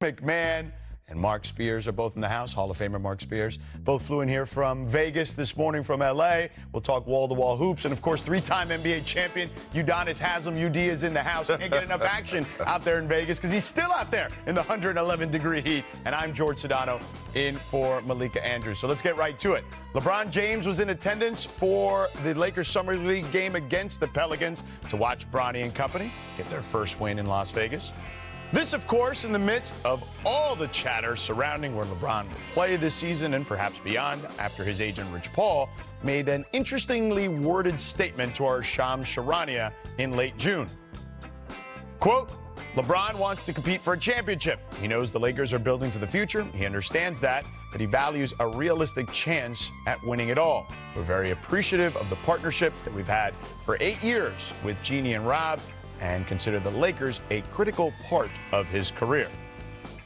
McMahon and Mark Spears are both in the house. Hall of Famer Mark Spears. Both flew in here from Vegas this morning from L.A. We'll talk wall-to-wall hoops. And, of course, three-time NBA champion Udonis Haslem. UD is in the house. Can't get enough action out there in Vegas because he's still out there in the 111-degree heat. And I'm George Sedano in for Malika Andrews. So let's get right to it. LeBron James was in attendance for the Lakers Summer League game against the Pelicans to watch Bronny and company get their first win in Las Vegas. This, of course, in the midst of all the chatter surrounding where LeBron will play this season and perhaps beyond after his agent Rich Paul made an interestingly worded statement to our Shams Charania in late June. Quote, LeBron wants to compete for a championship. He knows the Lakers are building for the future. He understands that, but he values a realistic chance at winning it all. We're very appreciative of the partnership that we've had for 8 years with Jeannie and Rob, and consider the Lakers a critical part of his career.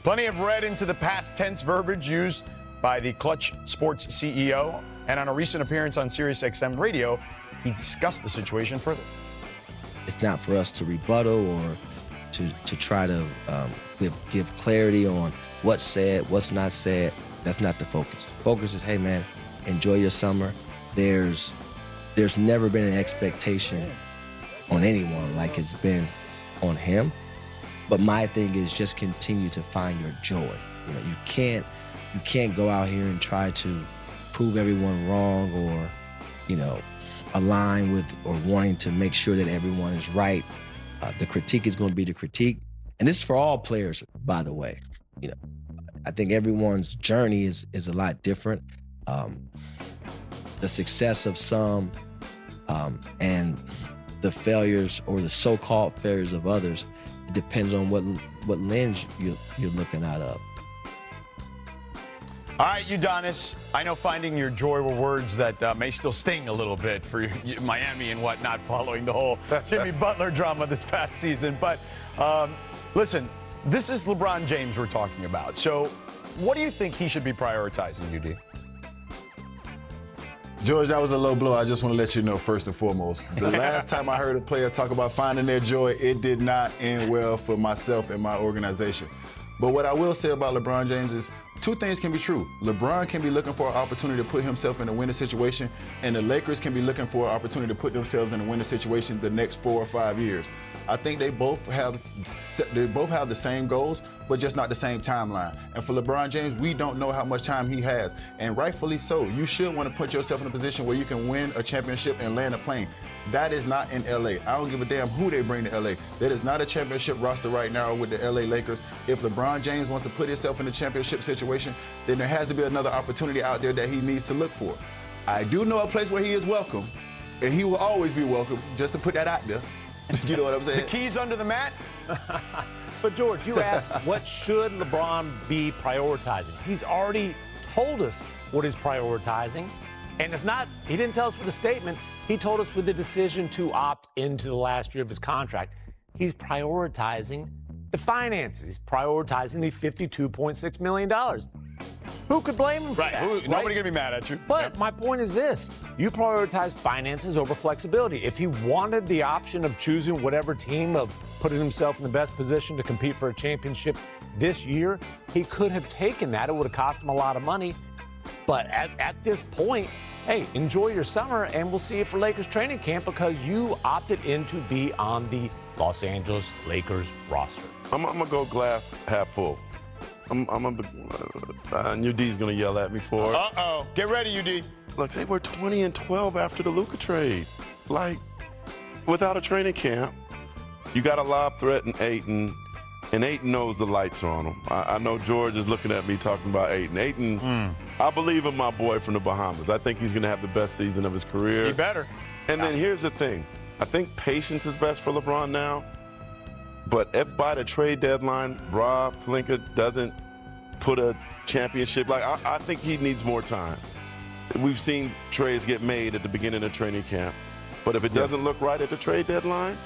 Plenty have read into the past tense verbiage used by the Clutch Sports CEO, and on a recent appearance on SiriusXM Radio, he discussed the situation further. It's not for us to rebuttal or to try to give clarity on what's said, what's not said. That's not the focus. Focus is, hey man, enjoy your summer. There's never been an expectation on anyone like it's been on him. But my thing is just continue to find your joy. You know, you can't go out here and try to prove everyone wrong or, you know, align with or wanting to make sure that everyone is right. The critique is going to be the critique. And this is for all players, by the way. You know, I think everyone's journey is a lot different. The success of some and the failures or the so-called failures of others, it depends on what lens you're looking out of. All right, Udonis, I know finding your joy were words that may still sting a little bit for Miami and whatnot following the whole Jimmy Butler drama this past season. But listen, this is LeBron James we're talking about. So what do you think he should be prioritizing, UD? George, that was a low blow. I just want to let you know first and foremost. The last time I heard a player talk about finding their joy, it did not end well for myself and my organization. But what I will say about LeBron James is two things can be true. LeBron can be looking for an opportunity to put himself in a winning situation, and the Lakers can be looking for an opportunity to put themselves in a winning situation the next 4 or 5 years. I think they both have the same goals, but just not the same timeline. And for LeBron James, we don't know how much time he has, and rightfully so. You should want to put yourself in a position where you can win a championship and land a plane. That is not in LA. I don't give a damn who they bring to LA. That is not a championship roster right now with the LA Lakers. If LeBron James wants to put himself in a championship situation, then there has to be another opportunity out there that he needs to look for. I do know a place where he is welcome, and he will always be welcome, just to put that out there. You know what I'm saying? The keys under the mat? But, George, you asked, what should LeBron be prioritizing? He's already told us what he's prioritizing. And it's not, he didn't tell us with a statement. He told us with the decision to opt into the last year of his contract. He's prioritizing the finances. He's prioritizing the $52.6 million. Who could blame him for that? Nobody going to be mad at you. But my point is this. You prioritize finances over flexibility. If he wanted the option of choosing whatever team, of putting himself in the best position to compete for a championship this year, he could have taken that. It would have cost him a lot of money. But at this point, hey, enjoy your summer, and we'll see you for Lakers training camp because you opted in to be on the Los Angeles Lakers roster. I'm going to go glass half full. UD's going to yell at me for it. Uh-oh. Get ready, UD. Look, they were 20-12 after the Luka trade. Like, without a training camp, you got a lob threat in Ayton, and Ayton knows the lights are on him. I know George is looking at me talking about Ayton. Ayton, I believe in my boy from the Bahamas. I think he's going to have the best season of his career. He better. And then here's the thing. I think patience is best for LeBron now. But if by the trade deadline, Rob Pelinka doesn't put a championship, like I think he needs more time. We've seen trades get made at the beginning of training camp. But if it doesn't look right at the trade deadline,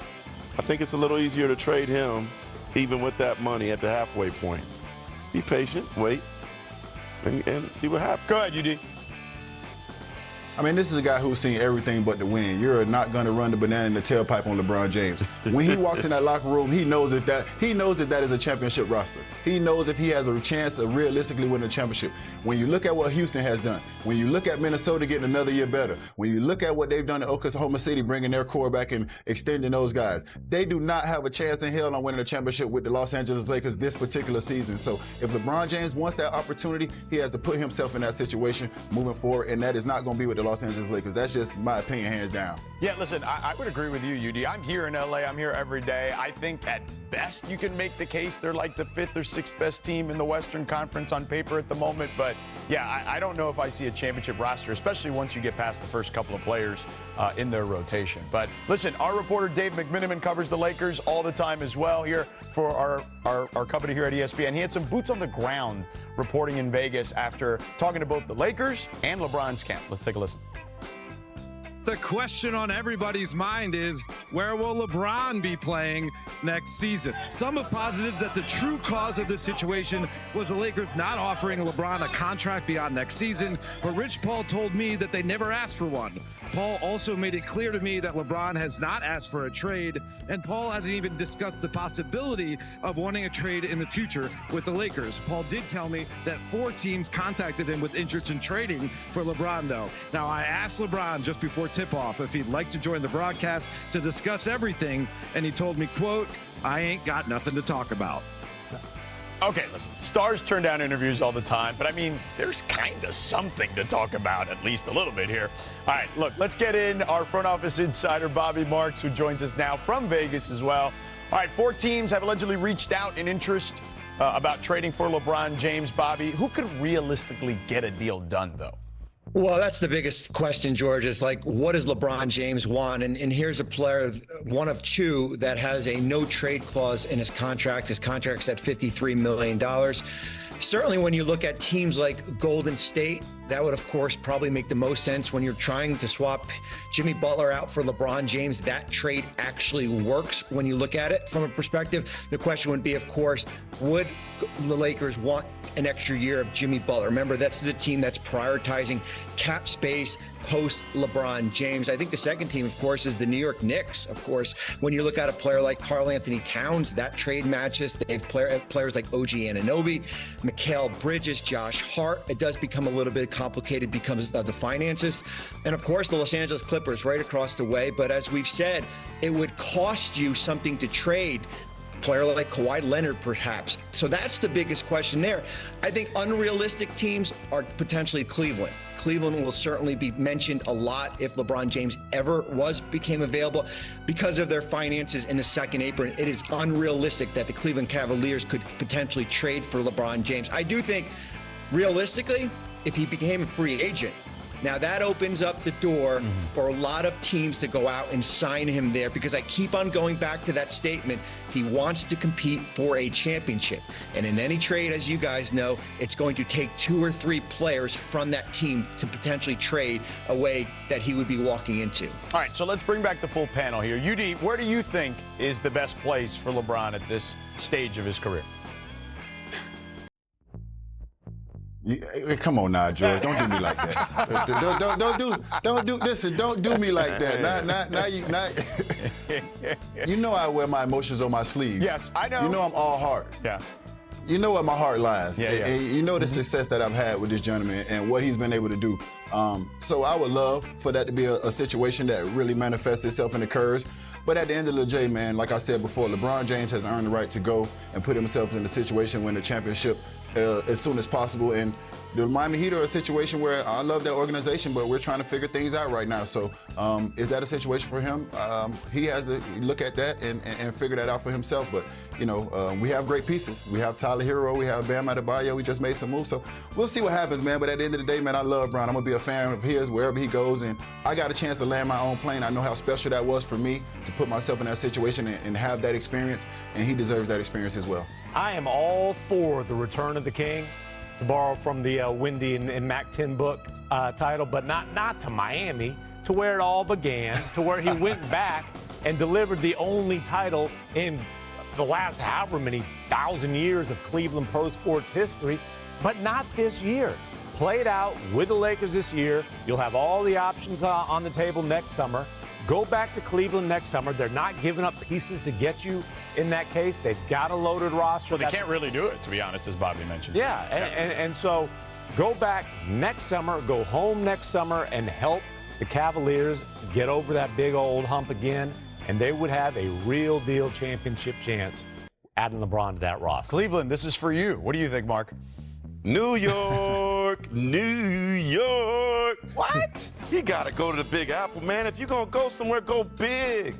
I think it's a little easier to trade him, even with that money at the halfway point. Be patient, wait, and see what happens. Go ahead, UD. I mean, this is a guy who's seen everything but the win. You're not going to run the banana in the tailpipe on LeBron James. When he walks in that locker room, he knows that that is a championship roster. He knows if he has a chance of realistically winning a championship. When you look at what Houston has done, when you look at Minnesota getting another year better, when you look at what they've done in Oklahoma City, bringing their core back and extending those guys, they do not have a chance in hell on winning a championship with the Los Angeles Lakers this particular season. So if LeBron James wants that opportunity, he has to put himself in that situation moving forward, and that is not going to be with the Los Angeles Lakers. That's just my opinion, hands down. Yeah, listen, I would agree with you, UD. I'm here in LA. I'm here every day. I think at best you can make the case they're like the 5th or 6th best team in the Western Conference on paper at the moment. But, yeah, I don't know if I see a championship roster, especially once you get past the first couple of players in their rotation. But, listen, our reporter Dave McMiniman covers the Lakers all the time as well here for our company here at ESPN. He had some boots on the ground reporting in Vegas after talking to both the Lakers and LeBron's camp. Let's take a listen. The question on everybody's mind is, where will LeBron be playing next season? Some have posited that the true cause of this situation was the Lakers not offering LeBron a contract beyond next season, but Rich Paul told me that they never asked for one. Paul also made it clear to me that LeBron has not asked for a trade, and Paul hasn't even discussed the possibility of wanting a trade in the future with the Lakers. Paul did tell me that 4 teams contacted him with interest in trading for LeBron, though. Now, I asked LeBron just before tip-off if he'd like to join the broadcast to discuss everything, and he told me, quote, "I ain't got nothing to talk about." Okay, listen, stars turn down interviews all the time, but I mean, there's kind of something to talk about, at least a little bit here. All right, look, let's get in our front office insider, Bobby Marks, who joins us now from Vegas as well. All right, 4 teams have allegedly reached out in interest about trading for LeBron James. Bobby, who could realistically get a deal done, though? Well, that's the biggest question, George, is like, what does LeBron James want? And here's a player, one of 2, that has a no trade clause in his contract. His contract's at $53 million. Certainly when you look at teams like Golden State, that would, of course, probably make the most sense. When you're trying to swap Jimmy Butler out for LeBron James, that trade actually works when you look at it from a perspective. The question would be, of course, would the Lakers want an extra year of Jimmy Butler? Remember, this is a team that's prioritizing cap space post LeBron James. I think the second team, of course, is the New York Knicks. Of course, when you look at a player like Karl Anthony Towns, that trade matches. They have players like OG Anunoby, Mikal Bridges, Josh Hart. It does become a little bit complicated because of the finances. And of course, the Los Angeles Clippers right across the way. But as we've said, it would cost you something to trade a player like Kawhi Leonard, perhaps. So that's the biggest question there. I think unrealistic teams are potentially Cleveland. Cleveland will certainly be mentioned a lot if LeBron James ever became available. Because of their finances in the second apron, it is unrealistic that the Cleveland Cavaliers could potentially trade for LeBron James. I do think, realistically, if he became a free agent, now that opens up the door for a lot of teams to go out and sign him there, because I keep on going back to that statement. He wants to compete for a championship. And in any trade, as you guys know, it's going to take 2 or 3 players from that team to potentially trade away that he would be walking into. All right, so let's bring back the full panel here. UD, where do you think is the best place for LeBron at this stage of his career? Come on now, George. Don't do me like that. Don't do me like that. You know I wear my emotions on my sleeve. Yes, I know. You know I'm all heart. Yeah. You know where my heart lies. Yeah. And you know the success that I've had with this gentleman and what he's been able to do. So I would love for that to be a situation that really manifests itself and occurs. But at the end of the day, man, like I said before, LeBron James has earned the right to go and put himself in a situation win the championship as soon as possible. And the Miami Heat are a situation where I love that organization, but we're trying to figure things out right now. So is that a situation for him? He has to look at that and figure that out for himself. But, you know, we have great pieces. We have Tyler Hero. We have Bam Adebayo. We just made some moves. So we'll see what happens, man. But at the end of the day, man, I love Bron. I'm going to be a fan of his wherever he goes. And I got a chance to land my own plane. I know how special that was for me to put myself in that situation and have that experience. And he deserves that experience as well. I am all for the return of the king, to borrow from the Wendy and Mac 10 book title, but not to Miami, to where it all began, to where he went back and delivered the only title in the last however many thousand years of Cleveland pro sports history, but not this year. Play it out with the Lakers this year. You'll have all the options on the table next summer. Go back to Cleveland next summer. They're not giving up pieces to get you in that case. They've got a loaded roster. Well, they can't really do it, to be honest, as Bobby mentioned. Yeah, and so go back next summer, go home next summer, and help the Cavaliers get over that big old hump again, and they would have a real deal championship chance adding LeBron to that roster. Cleveland, this is for you. What do you think, Mark? New York, New York. What? You got to go to the Big Apple, man. If you're going to go somewhere, go big.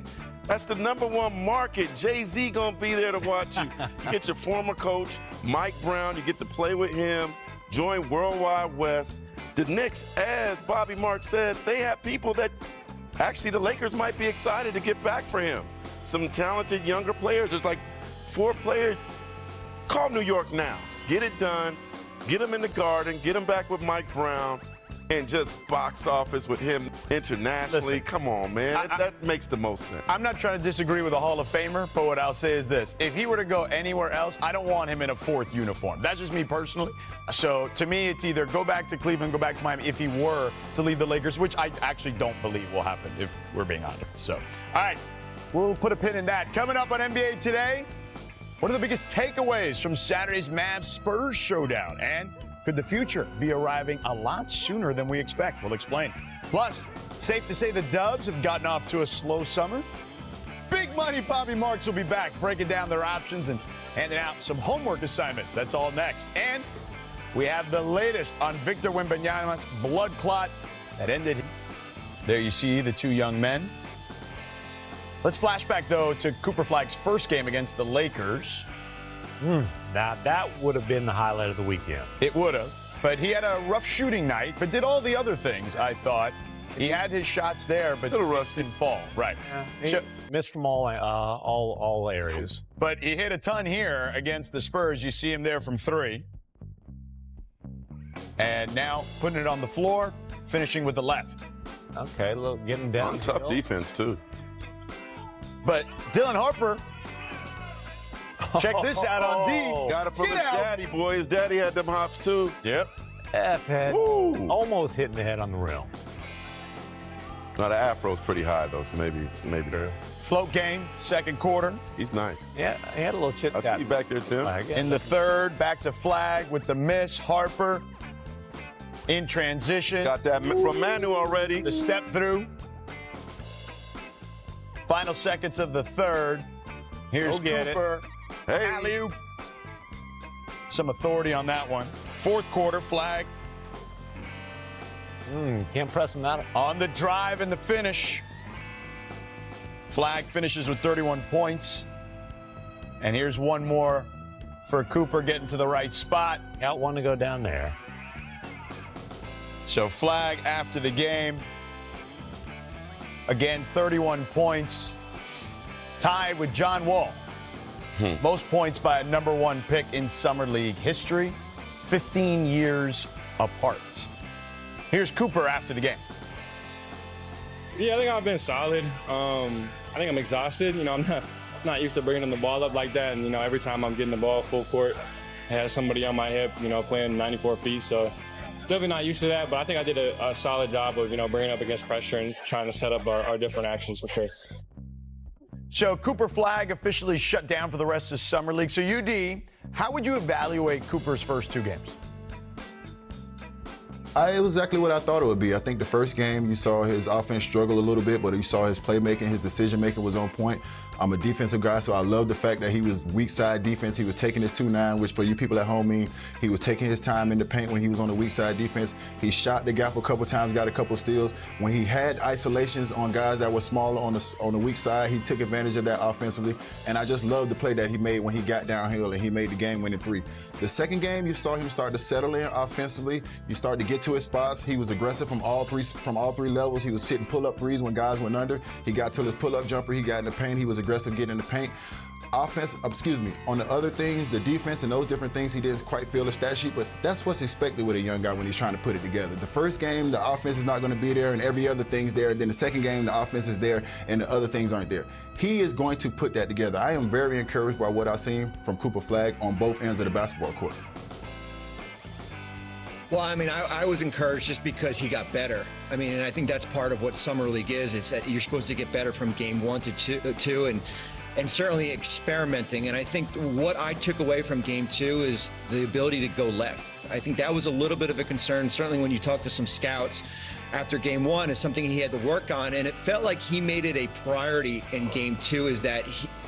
That's the #1 market. Jay-Z going to be there to watch you. You get your former coach, Mike Brown. You get to play with him. Join Worldwide West. The Knicks, as Bobby Mark said, they have people that actually the Lakers might be excited to get back for him. Some talented younger players. There's like 4 players. Call New York now. Get it done. Get him in the Garden. Get him back with Mike Brown. And just box office with him internationally. Listen, come on, man. That makes the most sense. I'm not trying to disagree with a Hall of Famer, but what I'll say is this. If he were to go anywhere else, I don't want him in a 4th uniform. That's just me personally. So to me, it's either go back to Cleveland, go back to Miami if he were to leave the Lakers, which I actually don't believe will happen if we're being honest. So, all right, we'll put a pin in that. Coming up on NBA Today, what are the biggest takeaways from Saturday's Mavs-Spurs showdown? And could the future be arriving a lot sooner than we expect? We'll explain. Plus, safe to say the Dubs have gotten off to a slow summer. Big Money Bobby Marks will be back breaking down their options and handing out some homework assignments. That's all next. And we have the latest on Victor Wembanyama's blood clot that ended. There you see the 2 young men. Let's flash back, though, to Cooper Flag's first game against the Lakers. Now, that would have been the highlight of the weekend. It would have. But he had a rough shooting night, but did all the other things, I thought. He had his shots there, but Little rusty. didn't fall. Right. He missed from all areas. But he hit a ton here against the Spurs. You see him there from 3. And now putting it on the floor, finishing with the left. Okay, look, getting down. On tough defense, too. But Dylan Harper, check this out on D. Got it from Get his out. daddy, boy. His daddy had them hops, too. Yep. F-head. Almost hitting the head on the rim. Now, the afro's pretty high, though, so maybe there. Float game, second quarter. He's nice. Yeah, he had a little chit I see you back there, Tim. In the third, back to Flag with the miss. Harper in transition. Got that from Manu already. The step through. Final seconds of the third. Here's Go get it. Cooper. Hey. Alley-oop. Some authority on that one. Fourth quarter, Flag Can't press him out. on the drive and the finish. Flag finishes with 31 points. And here's one more for Cooper getting to the right spot. Got one to go down there. So Flag after the game. Again, 31 points. Tied with John Wall. Most points by a #1 pick in Summer League history. 15 years apart. Here's Cooper after the game. Yeah, I think I've been solid. I think I'm exhausted. You know, I'm not used to bringing the ball up like that. And, you know, every time I'm getting the ball full court, I have somebody on my hip, you know, playing 94 feet. So definitely not used to that. But I think I did a solid job of, you know, bringing up against pressure and trying to set up our different actions for sure. So Cooper Flag officially shut down for the rest of Summer League. So UD, how would you evaluate Cooper's first 2 games? It was exactly what I thought it would be. I think the first game, you saw his offense struggle a little bit, but you saw his playmaking, his decision-making was on point. I'm a defensive guy, so I love the fact that he was weak side defense. He was taking his 2-9, which for you people at home mean he was taking his time in the paint when he was on the weak side defense. He shot the gap a couple times, got a couple steals. When he had isolations on guys that were smaller on the weak side, he took advantage of that offensively. And I just love the play that he made when he got downhill and he made the game-winning 3. The second game, you saw him start to settle in offensively. You start to get to his spots. He was aggressive from all three levels. He was hitting pull-up threes when guys went under. He got to his pull-up jumper. He got in the paint. He was aggressive getting in the paint. On the other things, the defense and those different things, he didn't quite feel the stat sheet, but that's what's expected with a young guy when he's trying to put it together. The first game, the offense is not going to be there and every other thing's there. Then the second game, the offense is there and the other things aren't there. He is going to put that together. I am very encouraged by what I've seen from Cooper Flag on both ends of the basketball court. Well, I mean, I was encouraged just because he got better. I mean, and I think that's part of what Summer League is. It's that you're supposed to get better from game 1 to 2 and certainly experimenting. And I think what I took away from game 2 is the ability to go left. I think that was a little bit of a concern, certainly when you talk to some scouts after game 1, is something he had to work on. And it felt like he made it a priority in game 2, is that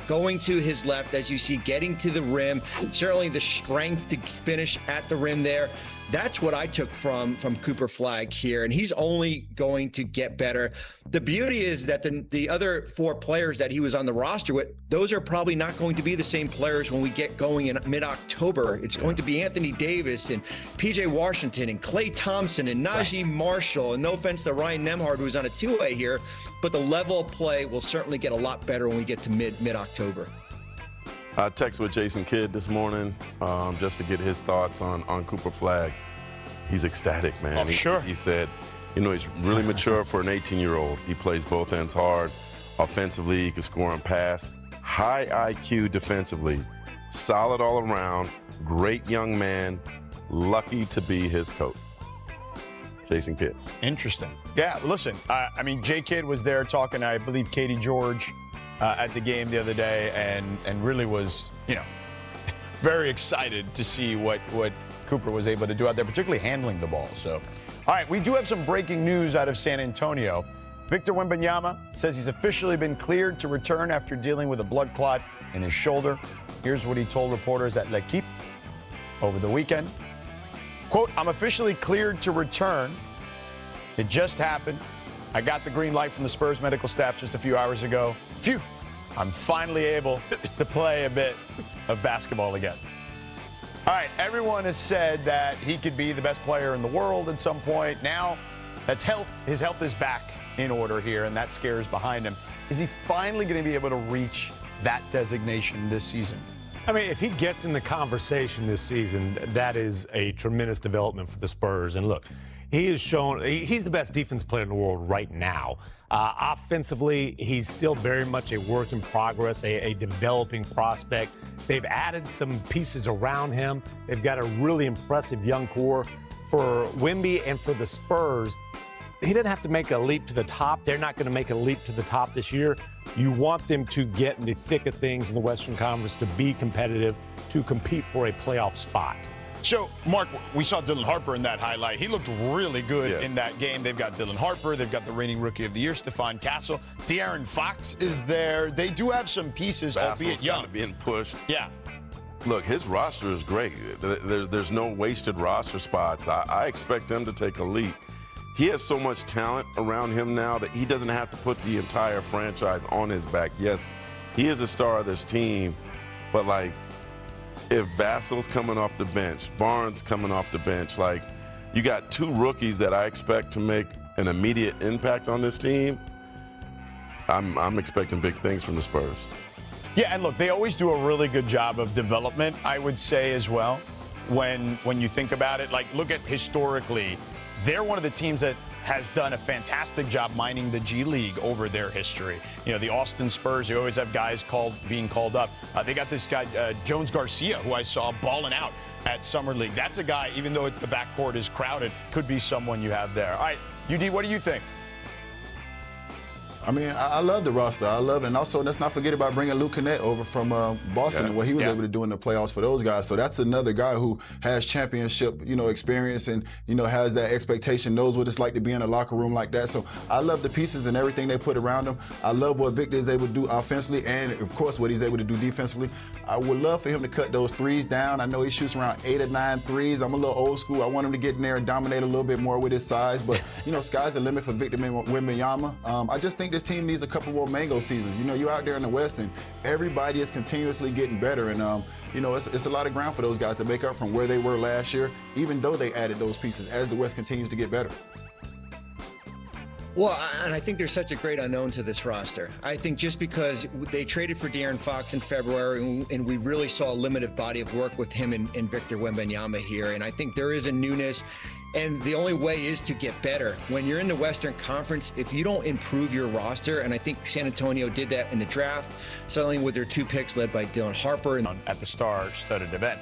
going to his left, as you see, getting to the rim, certainly the strength to finish at the rim there. That's what I took from Cooper Flagg here, and he's only going to get better. The beauty is that the other 4 players that he was on the roster with, those are probably not going to be the same players when we get going in mid-October. It's going to be Anthony Davis and P.J. Washington and Klay Thompson and Najee Marshall. And no offense to Ryan Nembhard, who's on a 2-way here, but the level of play will certainly get a lot better when we get to mid-October. I texted with Jason Kidd this morning just to get his thoughts on Cooper Flagg. He's ecstatic, man. Oh, sure. He said, he's really mature for an 18-year-old. He plays both ends hard. Offensively, he can score and pass. High IQ defensively. Solid all around. Great young man. Lucky to be his coach. Jason Kidd. Interesting. Yeah, listen, I mean, J. Kidd was there talking, I believe, Katie George at the game the other day, and really was, very excited to see what Cooper was able to do out there, particularly handling the ball. So, all right, we do have some breaking news out of San Antonio. Victor Wembanyama says he's officially been cleared to return after dealing with a blood clot in his shoulder. Here's what he told reporters at L'Equipe over the weekend. Quote, "I'm officially cleared to return. It just happened. I got the green light from the Spurs medical staff just a few hours ago. Phew, I'm finally able to play a bit of basketball again." All right, everyone has said that he could be the best player in the world at some point. Now, his health is back in order here, and that scare is behind him. Is he finally going to be able to reach that designation this season? I mean, if he gets in the conversation this season, that is a tremendous development for the Spurs. And look, he has shown he's the best defense player in the world right now. Offensively, he's still very much a work in progress, a developing prospect. They've added some pieces around him. They've got a really impressive young core. For Wemby and for the Spurs, he doesn't have to make a leap to the top. They're not going to make a leap to the top this year. You want them to get in the thick of things in the Western Conference, to be competitive, to compete for a playoff spot. So, Mark, we saw Dylan Harper in that highlight. He looked really good in that game. They've got Dylan Harper. They've got the reigning Rookie of the Year, Stephon Castle. De'Aaron Fox is there. They do have some pieces, albeit young. Being pushed. Yeah. Look, his roster is great. There's no wasted roster spots. I expect them to take a leap. He has so much talent around him now that he doesn't have to put the entire franchise on his back. Yes, he is a star of this team, but if Vassal's coming off the bench, Barnes coming off the bench, you got 2 rookies that I expect to make an immediate impact on this team. I'm expecting big things from the Spurs. Yeah, and look, they always do a really good job of development, I would say, as well. When you think about it, look at historically, they're one of the teams that has done a fantastic job mining the G League over their history. The Austin Spurs, they always have guys being called up. They got this guy, Jones Garcia, who I saw balling out at Summer League. That's a guy, even though the backcourt is crowded, could be someone you have there. All right, UD, what do you think? I mean, I love the roster. I love it. And also, let's not forget about bringing Luke Kennett over from Boston and what he was able to do in the playoffs for those guys. So that's another guy who has championship, experience and, has that expectation, knows what it's like to be in a locker room like that. So I love the pieces and everything they put around him. I love what Victor is able to do offensively and, of course, what he's able to do defensively. I would love for him to cut those threes down. I know he shoots around 8 or 9 threes. I'm a little old school. I want him to get in there and dominate a little bit more with his size. But, sky's the limit for Victor Wembanyama. I just think this team needs a couple more mango seasons. You're out there in the West and everybody is continuously getting better. And, it's a lot of ground for those guys to make up from where they were last year, even though they added those pieces as the West continues to get better. Well, and I think there's such a great unknown to this roster. I think just because they traded for De'Aaron Fox in February, and we really saw a limited body of work with him and Victor Wembanyama here, and I think there is a newness, and the only way is to get better. When you're in the Western Conference, if you don't improve your roster, and I think San Antonio did that in the draft, certainly with their 2 picks led by Dylan Harper. At the star-studded event.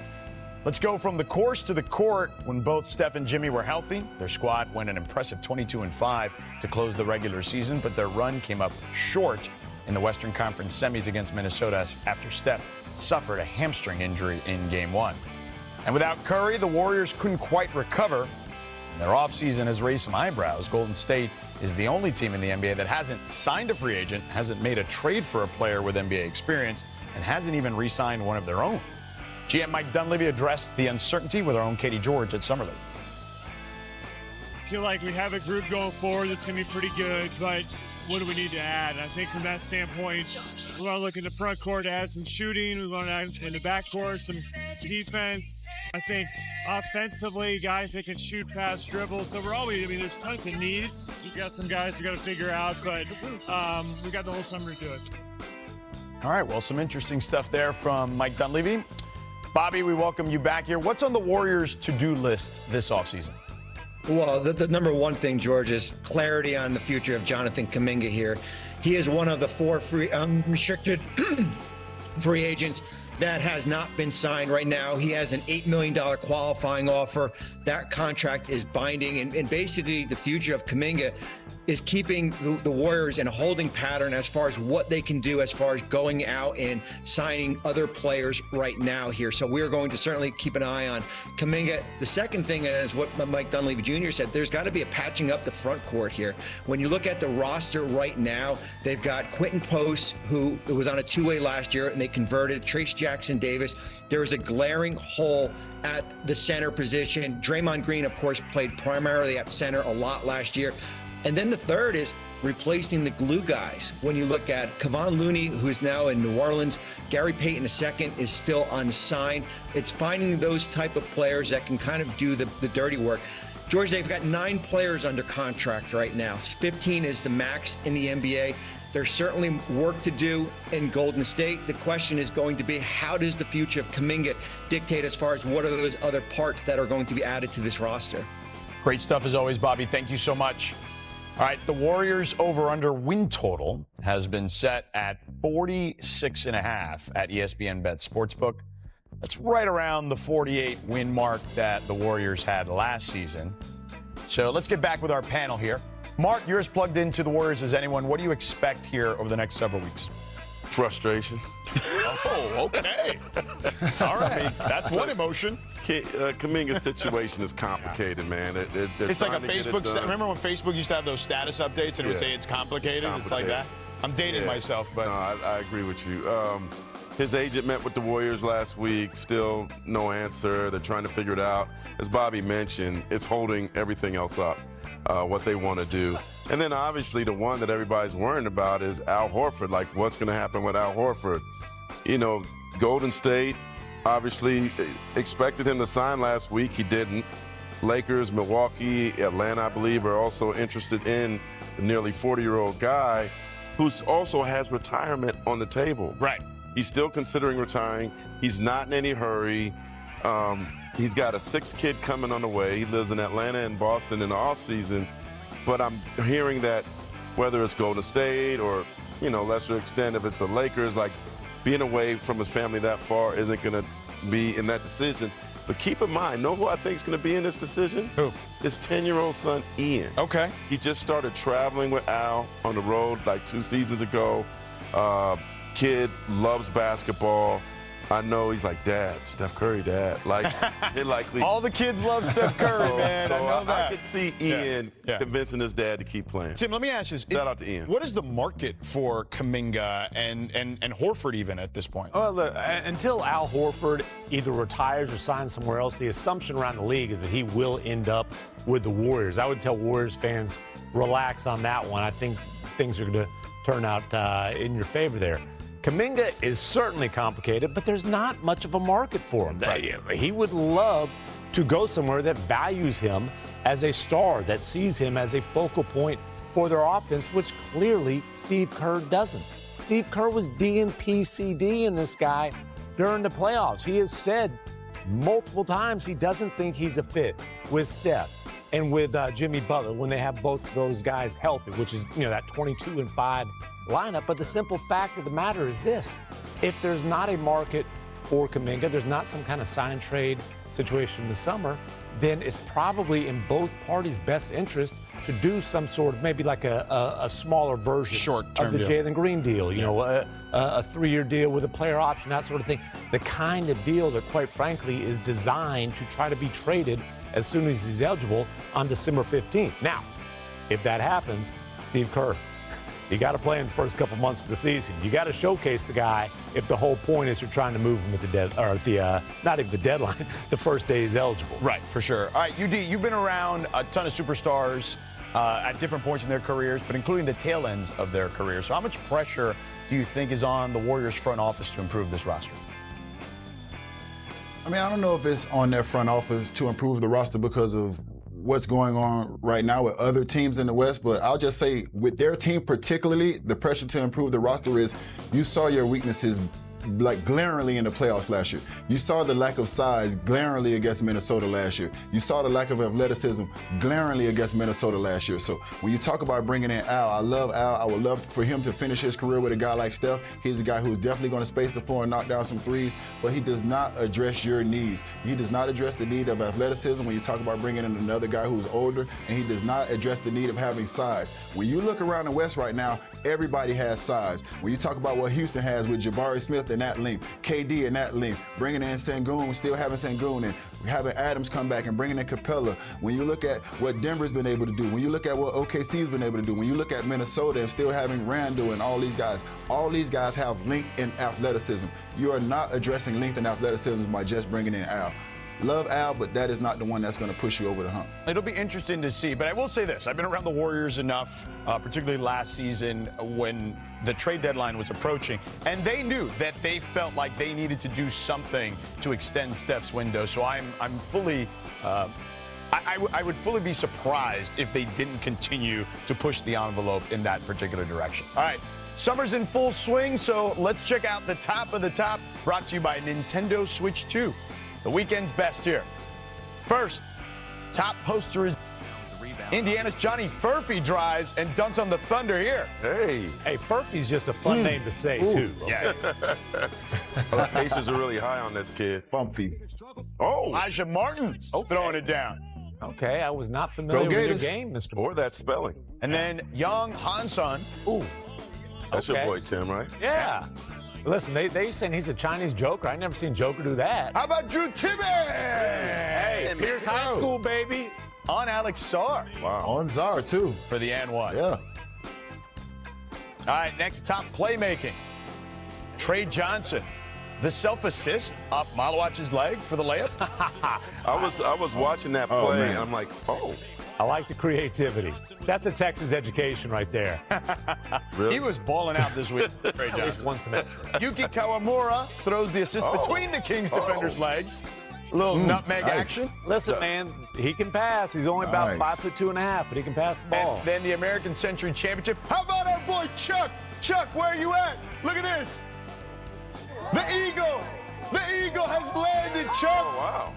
Let's go from the course to the court. When both Steph and Jimmy were healthy, their squad went an impressive 22-5 to close the regular season, but their run came up short in the Western Conference semis against Minnesota after Steph suffered a hamstring injury in Game 1. And without Curry, the Warriors couldn't quite recover. Their offseason has raised some eyebrows. Golden State is the only team in the NBA that hasn't signed a free agent, hasn't made a trade for a player with NBA experience, and hasn't even re-signed one of their own. GM Mike Dunleavy addressed the uncertainty with our own Katie George at Summer League. I feel like we have a group going forward that's going to be pretty good, but what do we need to add? I think from that standpoint, we want to look in the front court to add some shooting. We want to add in the back court some defense. I think offensively, guys that can shoot, pass, dribble. So we're always, there's tons of needs. We've got some guys we got to figure out, but we got the whole summer to do it. All right, well, some interesting stuff there from Mike Dunleavy. Bobby, we welcome you back here. What's on the Warriors' to-do list this offseason? Well, the number one thing, George, is clarity on the future of Jonathan Kuminga here. He is one of the 4 restricted free agents that has not been signed right now. He has an $8 million qualifying offer. That contract is binding, and basically the future of Kuminga is keeping the Warriors in a holding pattern as far as what they can do as far as going out and signing other players right now here. So we're going to certainly keep an eye on Kuminga. The second thing is what Mike Dunleavy Jr. said, there's got to be a patching up the front court here. When you look at the roster right now, they've got Quentin Post, who was on a two-way last year, and they converted Trace Jackson-Davis. There is a glaring hole at the center position. Draymond Green, of course, played primarily at center a lot last year. And then the third is replacing the glue guys. When you look at Kevon Looney, who is now in New Orleans, Gary Payton II is still unsigned. It's finding those type of players that can kind of do the dirty work. George, they've got 9 players under contract right now. 15 is the max in the NBA. There's certainly work to do in Golden State. The question is going to be, how does the future of Kuminga dictate as far as what are those other parts that are going to be added to this roster? Great stuff as always, Bobby. Thank you so much. All right, the Warriors over-under win total has been set at 46.5 at ESPN Bet Sportsbook. That's right around the 48 win mark that the Warriors had last season. So let's get back with our panel here. Mark, you're as plugged into the Warriors as anyone. What do you expect here over the next several weeks? Frustration. Oh, okay. All right. That's one emotion. Kuminga's situation is complicated, man. It's like a Facebook. Remember when Facebook used to have those status updates and it would say it's complicated? It's like that. I'm dating myself, but no, I agree with you. His agent met with the Warriors last week. Still no answer. They're trying to figure it out. As Bobby mentioned, it's holding everything else up. What they want to do. And then obviously the one that everybody's worrying about is Al Horford. Like, what's going to happen with Al Horford? You know, Golden State obviously expected him to sign last week. He didn't. Lakers, Milwaukee, Atlanta, I believe, are also interested in the nearly 40-year-old guy who also has retirement on the table. Right. He's still considering retiring. He's not in any hurry. He's got a 6th kid coming on the way. He lives in Atlanta and Boston in the offseason. But I'm hearing that whether it's Golden State or, lesser extent if it's the Lakers, like being away from his family that far isn't going to be in that decision. But keep in mind, know who I think is going to be in this decision? Who? His 10-year-old son, Ian. Okay. He just started traveling with Al on the road like 2 seasons ago. Kid loves basketball. I know he's like, Dad, Steph Curry, Dad. Like, it likely. All the kids love Steph Curry, man. I know that. I could see Ian convincing his dad to keep playing. Tim, let me ask you this. Shout out to Ian. What is the market for Kuminga and Horford even at this point? Well, look, until Al Horford either retires or signs somewhere else, the assumption around the league is that he will end up with the Warriors. I would tell Warriors fans, relax on that one. I think things are going to turn out in your favor there. Kuminga is certainly complicated, but there's not much of a market for him. Right. He would love to go somewhere that values him as a star, that sees him as a focal point for their offense, which clearly Steve Kerr doesn't. Steve Kerr was DNP-CD in this guy during the playoffs. He has said multiple times he doesn't think he's a fit with Steph and with Jimmy Butler when they have both of those guys healthy, which is, that 22-5 lineup. But the simple fact of the matter is this: if there's not a market for Kuminga, there's not some kind of sign and trade situation in the summer, then it's probably in both parties' best interest to do some sort of maybe like a smaller version of the Jalen Green deal, you know, a 3-year deal with a player option, that sort of thing. The kind of deal that, quite frankly, is designed to try to be traded as soon as he's eligible on December 15th. Now, if that happens, Steve Kerr, you got to play in the first couple months of the season. You got to showcase the guy if the whole point is you're trying to move him at not even the deadline, the first day he's eligible. Right, for sure. All right, UD, you've been around a ton of superstars at different points in their careers, but including the tail ends of their careers. So how much pressure do you think is on the Warriors front office to improve this roster? I mean, I don't know if it's on their front office to improve the roster because of what's going on right now with other teams in the West, but I'll just say with their team particularly, the pressure to improve the roster is you saw your weaknesses like glaringly in the playoffs last year. You saw the lack of size glaringly against Minnesota last year. You saw the lack of athleticism glaringly against Minnesota last year. So when you talk about bringing in Al, I love Al. I would love for him to finish his career with a guy like Steph. He's a guy who's definitely going to space the floor and knock down some threes, but he does not address your needs. He does not address the need of athleticism when you talk about bringing in another guy who's older, and he does not address the need of having size. When you look around the West right now, everybody has size. When you talk about what Houston has with Jabari Smith in that length, KD in that length, bringing in Sengun, still having Sengun, and having Adams come back and bringing in Capella. When you look at what Denver's been able to do, when you look at what OKC's been able to do, when you look at Minnesota and still having Randall and all these guys have length and athleticism. You are not addressing length and athleticism by just bringing in Al. Love Al, but that is not the one that's going to push you over the hump. It'll be interesting to see, but I will say this. I've been around the Warriors enough, particularly last season when the trade deadline was approaching, and they knew that they felt like they needed to do something to extend Steph's window. So I'm fully, I would fully be surprised if they didn't continue to push the envelope in that particular direction. All right. Summer's in full swing, so let's check out the top of the top, brought to you by Nintendo Switch 2. The weekend's best here. First, top poster is Indiana's Johnny Furphy drives and dunks on the Thunder here. Hey, Furphy's just a fun name to say, too. Yeah. The Pacers are really high on this kid. Bumpy. Oh, Elijah Martin throwing it down. Okay, I was not familiar with your game, Mr. or that spelling. And then Young Hanson. Ooh. That's your boy Tim, right? Yeah. Listen, they saying he's a Chinese Joker. I never seen Joker do that. How about Drew Tibbs? Hey, Pierce High School, baby. On Alex Sarr. Wow. On Czar, too. For the and one. Yeah. All right, next top playmaking. Trey Johnson. The self-assist off Malawach's leg for the layup. I was watching that play, and I'm like, oh. I like the creativity. That's a Texas education right there. Really? He was balling out this week, Trey Johnson. At least one semester. Yuki Kawamura throws the assist between the Kings defenders' legs. A little nutmeg action. Listen, man, he can pass. He's only about 5'2.5", but he can pass the ball. And then the American Century Championship. How about our boy Chuck? Chuck, where are you at? Look at this. The Eagle. The Eagle has landed, Chuck. Oh, wow.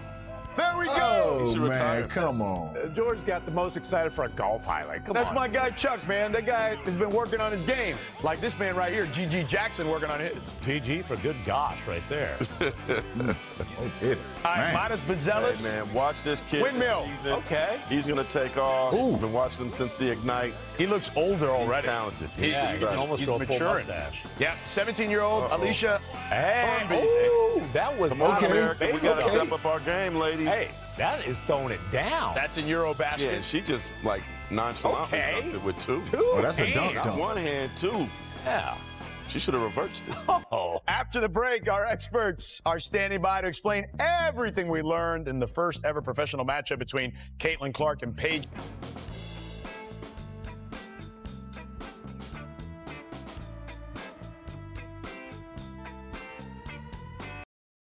There we go. Oh, man, retire. come on. George got the most excited for a golf highlight. Come That's on. my guy, Chuck, man. That guy has been working on his game. Like this man right here, G.G. Jackson, working on his. PG for good gosh right there. All right, Midas Bazelis. Hey, man, watch this kid. Windmill. This season. Okay. He's going to take off. I've been watching him since the Ignite. He looks older already. He's talented. Yeah, he can almost he's go full maturing. mustache. Yeah, 17-year-old Alicia. Hey, Thornby. ooh, that was not Okay, a America, we got to step up our game, ladies. Hey, that is throwing it down. That's in Eurobasket. Yeah, she just like nonchalantly Okay. dunked it with two. Oh, that's a dunk, Not dunk. one hand, two. Yeah. She should have reversed it. Oh. After the break, our experts are standing by to explain everything we learned in the first ever professional matchup between Caitlin Clark and Paige